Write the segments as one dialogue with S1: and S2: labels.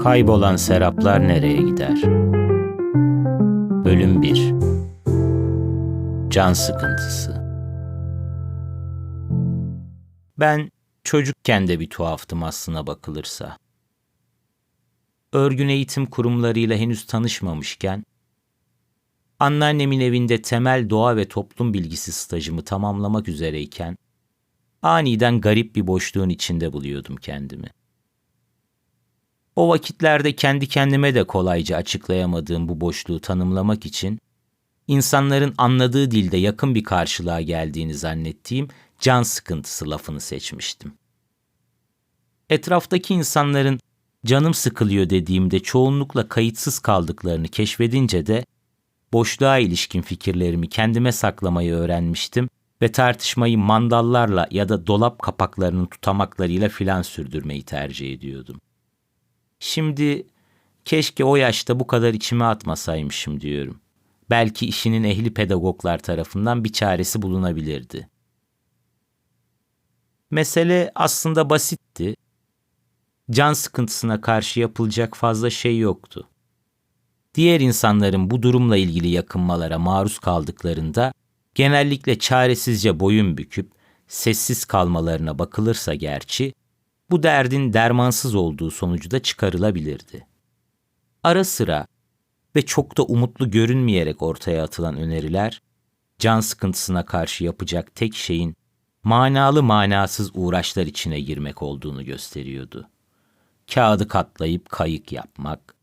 S1: Kaybolan seraplar nereye gider? Bölüm 1. Can sıkıntısı. Ben çocukken de bir tuhaftım aslına bakılırsa. Örgün eğitim kurumlarıyla henüz tanışmamışken, anneannemin evinde temel doğa ve toplum bilgisi stajımı tamamlamak üzereyken, aniden garip bir boşluğun içinde buluyordum kendimi. O vakitlerde kendi kendime de kolayca açıklayamadığım bu boşluğu tanımlamak için, insanların anladığı dilde yakın bir karşılığa geldiğini zannettiğim can sıkıntısı lafını seçmiştim. Etraftaki insanların canım sıkılıyor dediğimde çoğunlukla kayıtsız kaldıklarını keşfedince de boşluğa ilişkin fikirlerimi kendime saklamayı öğrenmiştim ve tartışmayı mandallarla ya da dolap kapaklarının tutamaklarıyla filan sürdürmeyi tercih ediyordum. Şimdi keşke o yaşta bu kadar içime atmasaymışım diyorum. Belki işinin ehli pedagoglar tarafından bir çaresi bulunabilirdi. Mesele aslında basitti. Can sıkıntısına karşı yapılacak fazla şey yoktu. Diğer insanların bu durumla ilgili yakınmalara maruz kaldıklarında genellikle çaresizce boyun büküp sessiz kalmalarına bakılırsa gerçi, bu derdin dermansız olduğu sonucu da çıkarılabilirdi. Ara sıra ve çok da umutlu görünmeyerek ortaya atılan öneriler, can sıkıntısına karşı yapacak tek şeyin manalı manasız uğraşlar içine girmek olduğunu gösteriyordu. Kağıdı katlayıp kayık yapmak,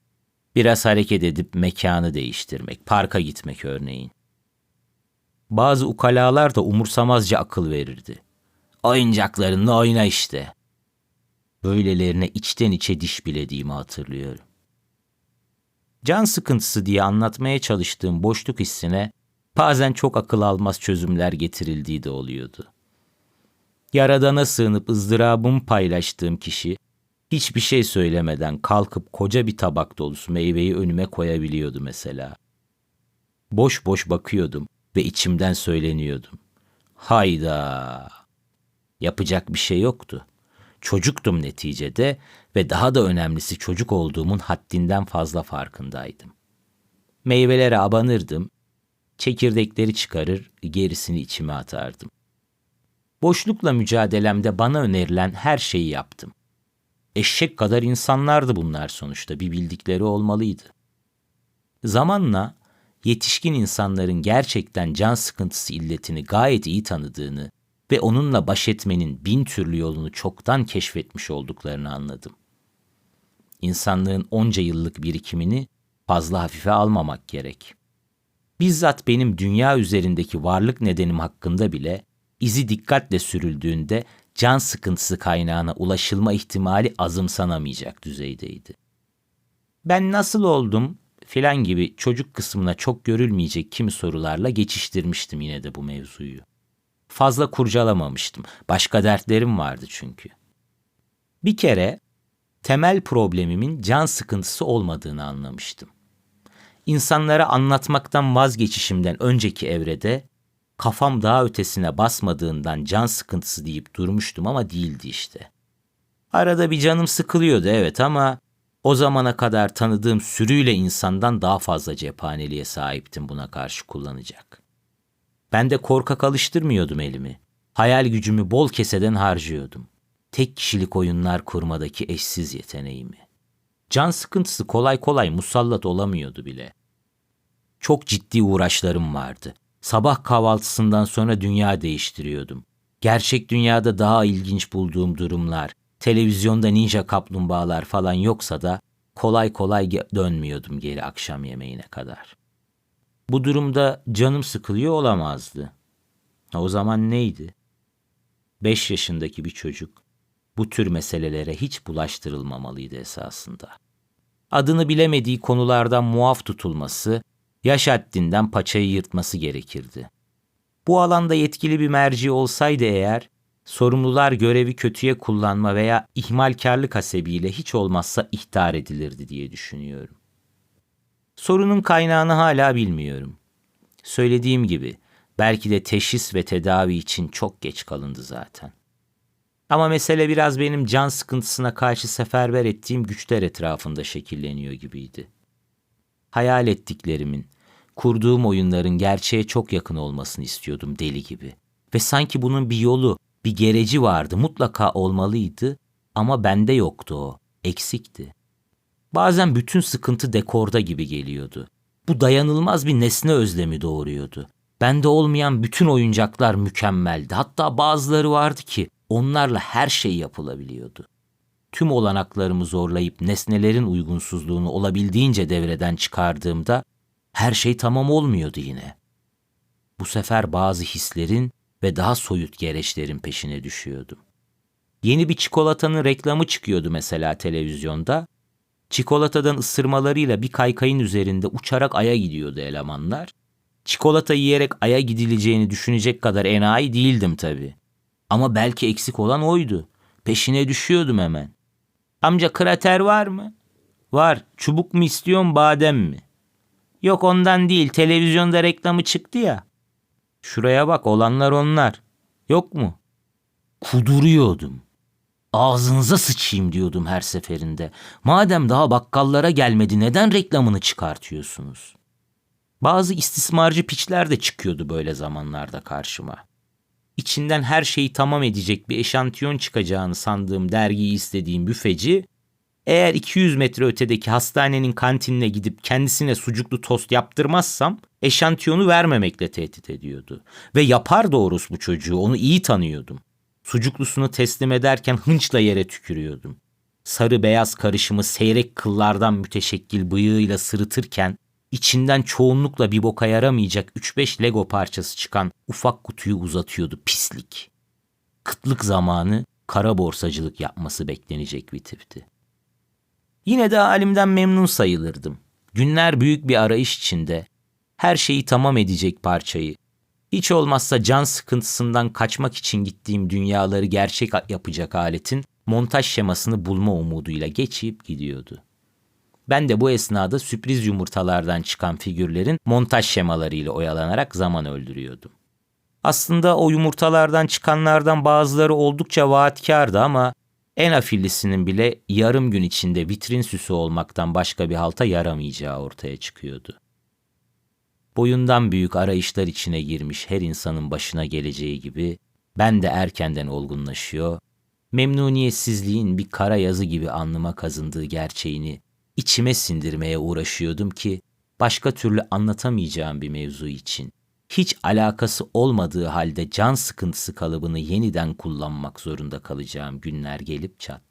S1: biraz hareket edip mekanı değiştirmek, parka gitmek örneğin. Bazı ukalalar da umursamazca akıl verirdi. Oyuncaklarınla oyna işte. Böylelerine içten içe diş bilediğimi hatırlıyorum. Can sıkıntısı diye anlatmaya çalıştığım boşluk hissine bazen çok akıl almaz çözümler getirildiği de oluyordu. Yaradana sığınıp ızdırabımı paylaştığım kişi hiçbir şey söylemeden kalkıp koca bir tabak dolusu meyveyi önüme koyabiliyordu mesela. Boş boş bakıyordum ve içimden söyleniyordum. Hayda! Yapacak bir şey yoktu. Çocuktum neticede ve daha da önemlisi çocuk olduğumun haddinden fazla farkındaydım. Meyvelere abanırdım, çekirdekleri çıkarır, gerisini içime atardım. Boşlukla mücadelemde bana önerilen her şeyi yaptım. Eşek kadar insanlardı bunlar sonuçta, bir bildikleri olmalıydı. Zamanla yetişkin insanların gerçekten can sıkıntısı illetini gayet iyi tanıdığını ve onunla baş etmenin bin türlü yolunu çoktan keşfetmiş olduklarını anladım. İnsanlığın onca yıllık birikimini fazla hafife almamak gerek. Bizzat benim dünya üzerindeki varlık nedenim hakkında bile izi dikkatle sürüldüğünde can sıkıntısı kaynağına ulaşılma ihtimali azımsanamayacak düzeydeydi. Ben nasıl oldum filan gibi çocuk kısmına çok görülmeyecek kimi sorularla geçiştirmiştim yine de bu mevzuyu. Fazla kurcalamamıştım. Başka dertlerim vardı çünkü. Bir kere temel problemimin can sıkıntısı olmadığını anlamıştım. İnsanlara anlatmaktan vazgeçişimden önceki evrede kafam daha ötesine basmadığından can sıkıntısı deyip durmuştum ama değildi işte. Arada bir canım sıkılıyordu evet ama o zamana kadar tanıdığım sürüyle insandan daha fazla cephaneliğe sahiptim buna karşı kullanacak. Ben de korkak alıştırmıyordum elimi. Hayal gücümü bol keseden harcıyordum. Tek kişilik oyunlar kurmadaki eşsiz yeteneğimi. Can sıkıntısı kolay kolay musallat olamıyordu bile. Çok ciddi uğraşlarım vardı. Sabah kahvaltısından sonra dünya değiştiriyordum. Gerçek dünyada daha ilginç bulduğum durumlar, televizyonda ninja kaplumbağalar falan yoksa da kolay kolay dönmüyordum geri akşam yemeğine kadar. Bu durumda canım sıkılıyor olamazdı. O zaman neydi? 5 yaşındaki bir çocuk bu tür meselelere hiç bulaştırılmamalıydı esasında. Adını bilemediği konulardan muaf tutulması, yaş haddinden paçayı yırtması gerekirdi. Bu alanda yetkili bir merci olsaydı eğer, sorumlular görevi kötüye kullanma veya ihmalkarlık hasebiyle hiç olmazsa ihtar edilirdi diye düşünüyorum. Sorunun kaynağını hala bilmiyorum. Söylediğim gibi belki de teşhis ve tedavi için çok geç kalındı zaten. Ama mesele biraz benim can sıkıntısına karşı seferber ettiğim güçler etrafında şekilleniyor gibiydi. Hayal ettiklerimin, kurduğum oyunların gerçeğe çok yakın olmasını istiyordum deli gibi. Ve sanki bunun bir yolu, bir gereci vardı, mutlaka olmalıydı ama bende yoktu o, eksikti. Bazen bütün sıkıntı dekorda gibi geliyordu. Bu dayanılmaz bir nesne özlemi doğuruyordu. Bende olmayan bütün oyuncaklar mükemmeldi. Hatta bazıları vardı ki onlarla her şey yapılabiliyordu. Tüm olanaklarımı zorlayıp nesnelerin uygunsuzluğunu olabildiğince devreden çıkardığımda her şey tamam olmuyordu yine. Bu sefer bazı hislerin ve daha soyut gereçlerin peşine düşüyordum. Yeni bir çikolatanın reklamı çıkıyordu mesela televizyonda. Çikolatadan ısırmalarıyla bir kaykayın üzerinde uçarak Ay'a gidiyordu elemanlar. Çikolata yiyerek Ay'a gidileceğini düşünecek kadar enayi değildim tabii. Ama belki eksik olan oydu. Peşine düşüyordum hemen. Amca krater var mı? Var. Çubuk mu istiyorsun, badem mi? Yok ondan değil, televizyonda reklamı çıktı ya. Şuraya bak, olanlar onlar. Yok mu? Kuduruyordum. Ağzınıza sıçayım diyordum her seferinde. Madem daha bakkallara gelmedi neden reklamını çıkartıyorsunuz? Bazı istismarcı piçler de çıkıyordu böyle zamanlarda karşıma. İçinden her şeyi tamam edecek bir eşantiyon çıkacağını sandığım dergiyi istediğim büfeci, eğer 200 metre ötedeki hastanenin kantinine gidip kendisine sucuklu tost yaptırmazsam eşantiyonu vermemekle tehdit ediyordu. Ve yapar doğrusu bu çocuğu, onu iyi tanıyordum. Sucuklusunu teslim ederken hınçla yere tükürüyordum. Sarı beyaz karışımı seyrek kıllardan müteşekkil bıyığıyla sırıtırken içinden çoğunlukla bir boka yaramayacak 3-5 Lego parçası çıkan ufak kutuyu uzatıyordu pislik. Kıtlık zamanı kara borsacılık yapması beklenecek bir tipti. Yine de halimden memnun sayılırdım. Günler büyük bir arayış içinde, her şeyi tamam edecek parçayı, hiç olmazsa can sıkıntısından kaçmak için gittiğim dünyaları gerçek yapacak aletin montaj şemasını bulma umuduyla geçip gidiyordu. Ben de bu esnada sürpriz yumurtalardan çıkan figürlerin montaj şemalarıyla oyalanarak zaman öldürüyordum. Aslında o yumurtalardan çıkanlardan bazıları oldukça vaatkardı ama en afillisinin bile yarım gün içinde vitrin süsü olmaktan başka bir halta yaramayacağı ortaya çıkıyordu. Boyundan büyük arayışlar içine girmiş her insanın başına geleceği gibi ben de erkenden olgunlaşıyor, memnuniyetsizliğin bir kara yazı gibi alnıma kazındığı gerçeğini içime sindirmeye uğraşıyordum ki başka türlü anlatamayacağım bir mevzu için hiç alakası olmadığı halde can sıkıntısı kalıbını yeniden kullanmak zorunda kalacağım günler gelip çattı.